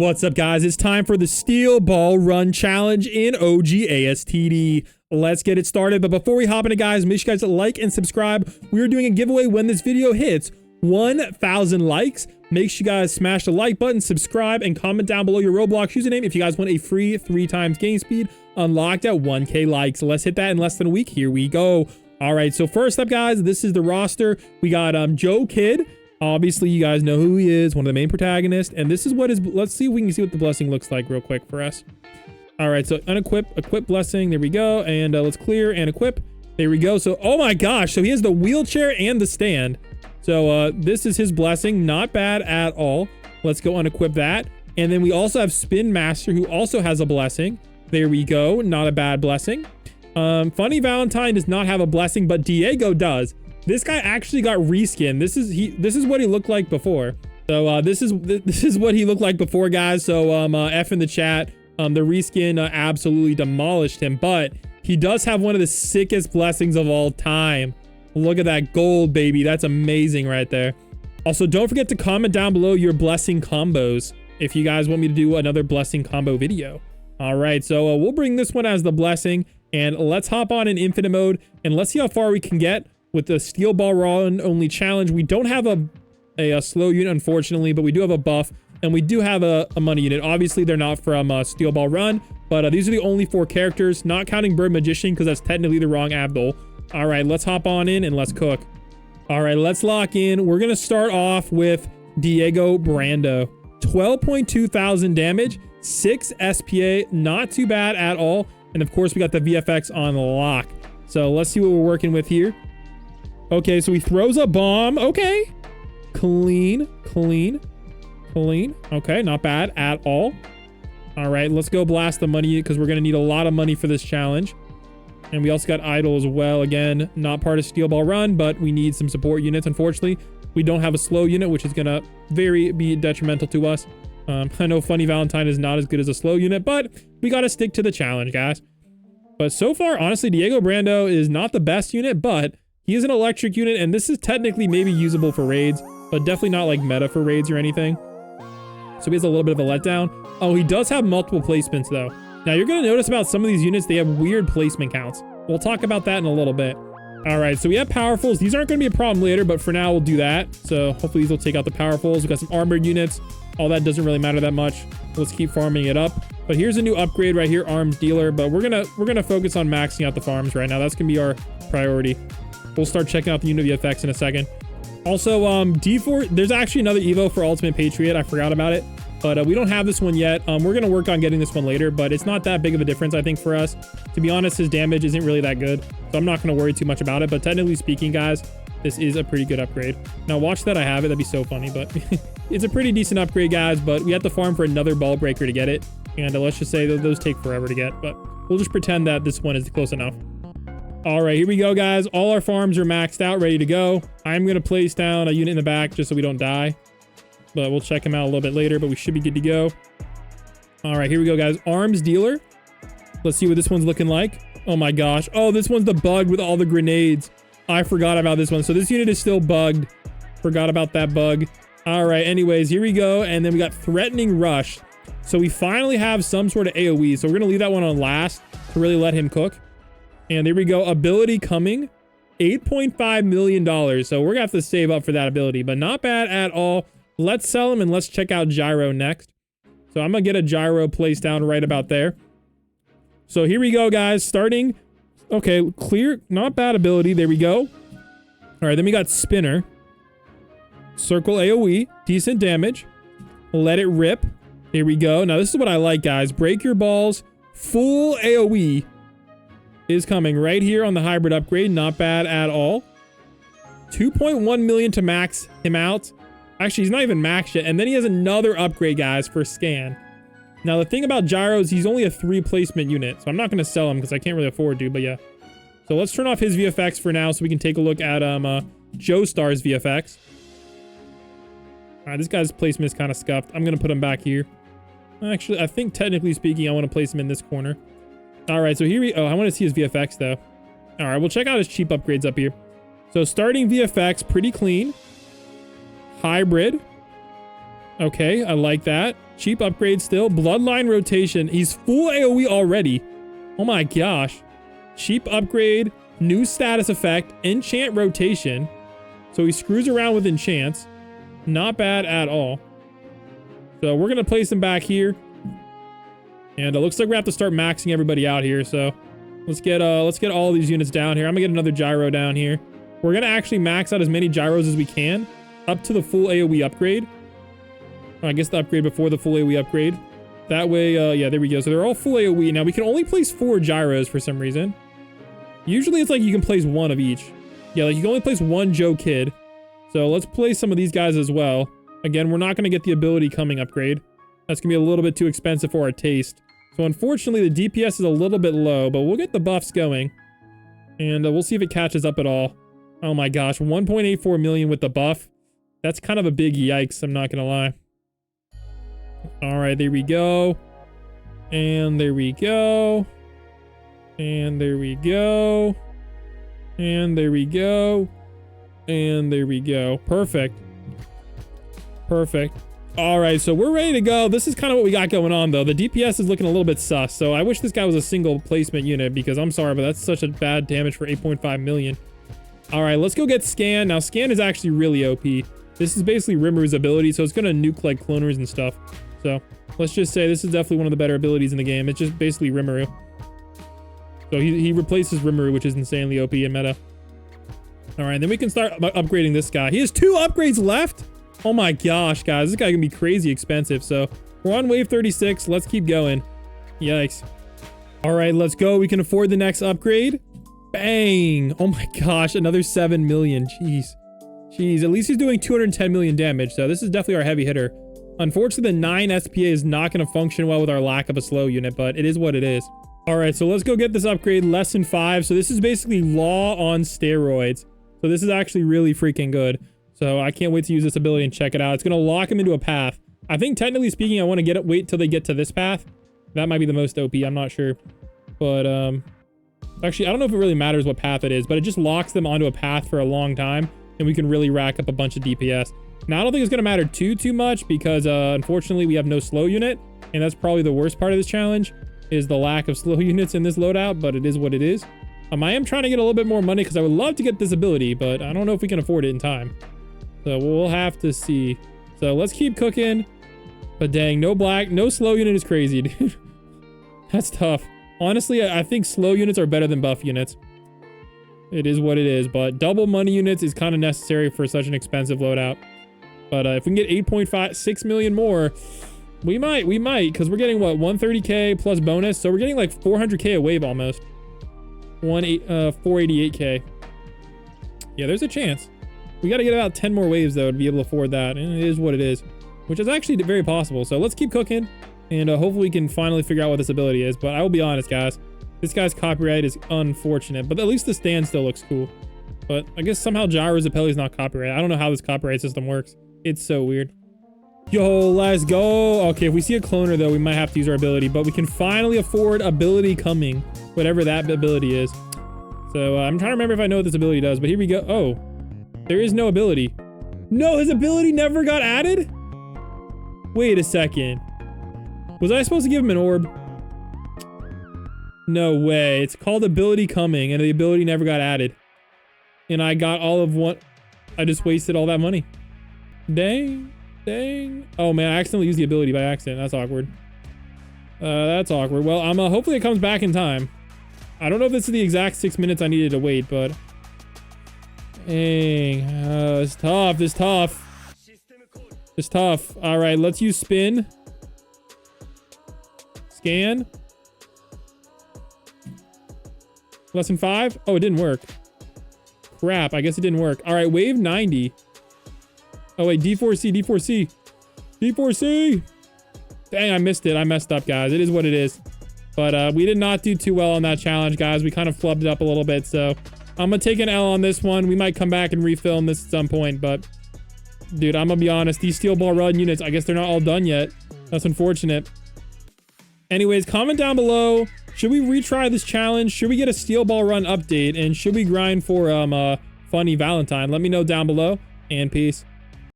What's up, guys? It's time for the Steel Ball Run Challenge in OG ASTD. Let's get it started. But before we hop into, guys, make sure you guys like and subscribe. We are doing a giveaway when this video hits 1,000 likes. Make sure you guys smash the like button, subscribe, and comment down below your Roblox username if you guys want a free 3x game speed unlocked at 1K likes. Let's hit that in less than a week. Here we go. All right, so first up, guys, this is the roster. We got Joe Kid. Obviously, you guys know who he is, one of the main protagonists. And this is what is, let's see if we can see what the blessing looks like real quick for us. All right, so unequip, equip blessing, there we go. And let's clear and equip, there we go. So, oh my gosh, so he has the wheelchair and the stand. So this is his blessing, not bad at all. Let's go unequip that. And then we also have Spin Master, who also has a blessing. There we go, not a bad blessing. Funny Valentine does not have a blessing, but Diego does. This guy actually got reskin. This is what he looked like before. So this is what he looked like before, guys. So F in the chat. The reskin absolutely demolished him, but he does have one of the sickest blessings of all time. Look at that gold, baby. That's amazing right there. Also, don't forget to comment down below your blessing combos if you guys want me to do another blessing combo video. All right, so we'll bring this one as the blessing, and let's hop on in infinite mode and let's see how far we can get with the Steel Ball Run only challenge. We don't have a slow unit, unfortunately, but we do have a buff, and we do have a money unit. Obviously, they're not from Steel Ball Run, but these are the only 4 characters, not counting Bird Magician, because that's technically the wrong Abdul. All right, let's hop on in and let's cook. All right, let's lock in. We're going to start off with Diego Brando. 12.2 thousand damage, 6 SPA, not too bad at all. And of course, we got the VFX on lock. So let's see what we're working with here. Okay, so he throws a bomb. Okay. Clean. Okay, not bad at all. All right, let's go blast the money because we're going to need a lot of money for this challenge. And we also got Idol as well. Again, not part of Steel Ball Run, but we need some support units. Unfortunately, we don't have a slow unit, which is going to be detrimental to us. I know Funny Valentine is not as good as a slow unit, but we got to stick to the challenge, guys. But so far, honestly, Diego Brando is not the best unit, but he is an electric unit, and this is technically maybe usable for raids, but definitely not like meta for raids or anything. So he has a little bit of a letdown. Oh, he does have multiple placements, though. Now, you're going to notice about some of these units, they have weird placement counts. We'll talk about that in a little bit. All right, so we have powerfuls. These aren't going to be a problem later, but for now, we'll do that. So hopefully these will take out the powerfuls. We've got some armored units. All that doesn't really matter that much. Let's keep farming it up. But here's a new upgrade right here, Arms Dealer. But we're gonna focus on maxing out the farms right now. That's going to be our priority. We'll start checking out the unit VFX in a second. Also, D4, there's actually another Evo for Ultimate Patriot. I forgot about it. But we don't have this one yet. We're going to work on getting this one later, but it's not that big of a difference, I think, for us. To be honest, his damage isn't really that good, so I'm not going to worry too much about it. But technically speaking, guys, this is a pretty good upgrade. Now, watch that I have it. That'd be so funny, but it's a pretty decent upgrade, guys. But we have to farm for another ball breaker to get it. And let's just say that those take forever to get, but we'll just pretend that this one is close enough. All right, here we go, guys. All our farms are maxed out, ready to go. I'm going to place down a unit in the back just so we don't die. But we'll check him out a little bit later, but we should be good to go. All right, here we go, guys. Arms Dealer. Let's see what this one's looking like. Oh my gosh. Oh, this one's the bug with all the grenades. I forgot about this one. So this unit is still bugged. Forgot about that bug. All right, anyways, here we go. And then we got Threatening Rush. So we finally have some sort of AoE. So we're going to leave that one on last to really let him cook. And there we go. Ability coming. $8.5 million. So we're going to have to save up for that ability, but not bad at all. Let's sell him and let's check out Gyro next. So I'm going to get a Gyro placed down right about there. So here we go, guys. Starting. Okay, clear. Not bad ability. There we go. All right, then we got Spinner. Circle AoE. Decent damage. Let it rip. Here we go. Now, this is what I like, guys. Break your balls. Full AoE is coming right here on the hybrid upgrade. Not bad at all. 2.1 million to max him out. Actually, he's not even maxed yet. And then he has another upgrade, guys, for scan. Now, the thing about Gyro is he's only a 3 placement unit. So I'm not going to sell him because I can't really afford to, but yeah. So let's turn off his VFX for now so we can take a look at Joestar's VFX. All right, this guy's placement is kind of scuffed. I'm going to put him back here. Actually, I think technically speaking, I want to place him in this corner. All right, so here we... Oh, I want to see his VFX, though. All right, we'll check out his cheap upgrades up here. So starting VFX, pretty clean. Hybrid. Okay, I like that. Cheap upgrade still. Bloodline rotation. He's full AoE already. Oh my gosh. Cheap upgrade. New status effect. Enchant rotation. So he screws around with enchants. Not bad at all. So we're going to place him back here. And it looks like we have to start maxing everybody out here. So let's get all these units down here. I'm going to get another gyro down here. We're going to actually max out as many gyros as we can up to the full AoE upgrade. I guess the upgrade before the full AoE upgrade. That way, yeah, there we go. So they're all full AoE. Now we can only place 4 gyros for some reason. Usually it's like you can place 1 of each. Yeah, like you can only place 1 Joe Kid. So let's place some of these guys as well. Again, we're not going to get the ability coming upgrade. That's going to be a little bit too expensive for our taste. So unfortunately, the DPS is a little bit low, but we'll get the buffs going. And we'll see if it catches up at all. Oh my gosh, 1.84 million with the buff. That's kind of a big yikes, I'm not going to lie. All right, there we go. And there we go. And there we go. And there we go. And there we go. Perfect. Perfect. All right, so we're ready to go. This is kind of what we got going on, though. The DPS is looking a little bit sus, so I wish this guy was a single placement unit because I'm sorry, but that's such a bad damage for 8.5 million. All right, let's go get Scan. Now, Scan is actually really OP. This is basically Rimru's ability, so it's going to nuke, like, cloners and stuff. So let's just say this is definitely one of the better abilities in the game. It's just basically Rimuru. So he replaces Rimuru, which is insanely OP in meta. All right, then we can start upgrading this guy. He has 2 upgrades left. Oh my gosh, guys, this guy can be crazy expensive. So we're on wave 36. Let's keep going. Yikes. All right, let's go. We can afford the next upgrade. Bang. Oh my gosh, another 7 million. Jeez. Jeez, at least he's doing 210 million damage. So this is definitely our heavy hitter. Unfortunately, the 9 SPA is not going to function well with our lack of a slow unit, but it is what it is. All right, so let's go get this upgrade, lesson 5. So this is basically law on steroids. So this is actually really freaking good. So I can't wait to use this ability and check it out. It's going to lock him into a path. I think technically speaking, I want to wait till they get to this path. That might be the most OP. I'm not sure. But actually, I don't know if it really matters what path it is, but it just locks them onto a path for a long time. And we can really rack up a bunch of DPS. Now, I don't think it's going to matter too much because unfortunately, we have no slow unit. And that's probably the worst part of this challenge is the lack of slow units in this loadout, but it is what it is. I am trying to get a little bit more money because I would love to get this ability, but I don't know if we can afford it in time. So we'll have to see. So let's keep cooking. But dang, no black, no slow unit is crazy, dude. That's tough. Honestly, I think slow units are better than buff units. It is what it is, but double money units is kind of necessary for such an expensive loadout. But if we can get 8.56 million more, we might, because we're getting what, 130k plus bonus. So we're getting like 400k a wave almost. 488k. Yeah, there's a chance. We got to get about 10 more waves though to be able to afford that. And it is what it is, which is actually very possible. So let's keep cooking and hopefully we can finally figure out what this ability is. But I will be honest, guys, this guy's copyright is unfortunate, but at least the stand still looks cool. But I guess somehow Gyro's ability is not copyright. I don't know how this copyright system works. It's so weird. Yo, let's go. Okay, if we see a cloner though, we might have to use our ability, but we can finally afford ability coming, whatever that ability is. So I'm trying to remember if I know what this ability does, but here we go. Oh, there is no ability. No, his ability never got added? Wait a second. Was I supposed to give him an orb? No way. It's called ability coming and the ability never got added. And I got all of what? I just wasted all that money. Dang. Dang. Oh man, I accidentally used the ability by accident. That's awkward. That's awkward. Well, hopefully it comes back in time. I don't know if this is the exact 6 minutes I needed to wait, but dang. It's tough. It's tough. It's tough. All right, let's use spin. Scan. Lesson 5. Oh, it didn't work. Crap, I guess it didn't work. All right, wave 90. Oh wait, D4C, D4C, D4C. Dang, I missed it. I messed up, guys. It is what it is. But we did not do too well on that challenge, guys. We kind of flubbed it up a little bit. So I'm going to take an L on this one. We might come back and refilm this at some point. But dude, I'm going to be honest. These steel ball run units, I guess they're not all done yet. That's unfortunate. Anyways, comment down below. Should we retry this challenge? Should we get a steel ball run update? And should we grind for funny Valentine? Let me know down below. And peace.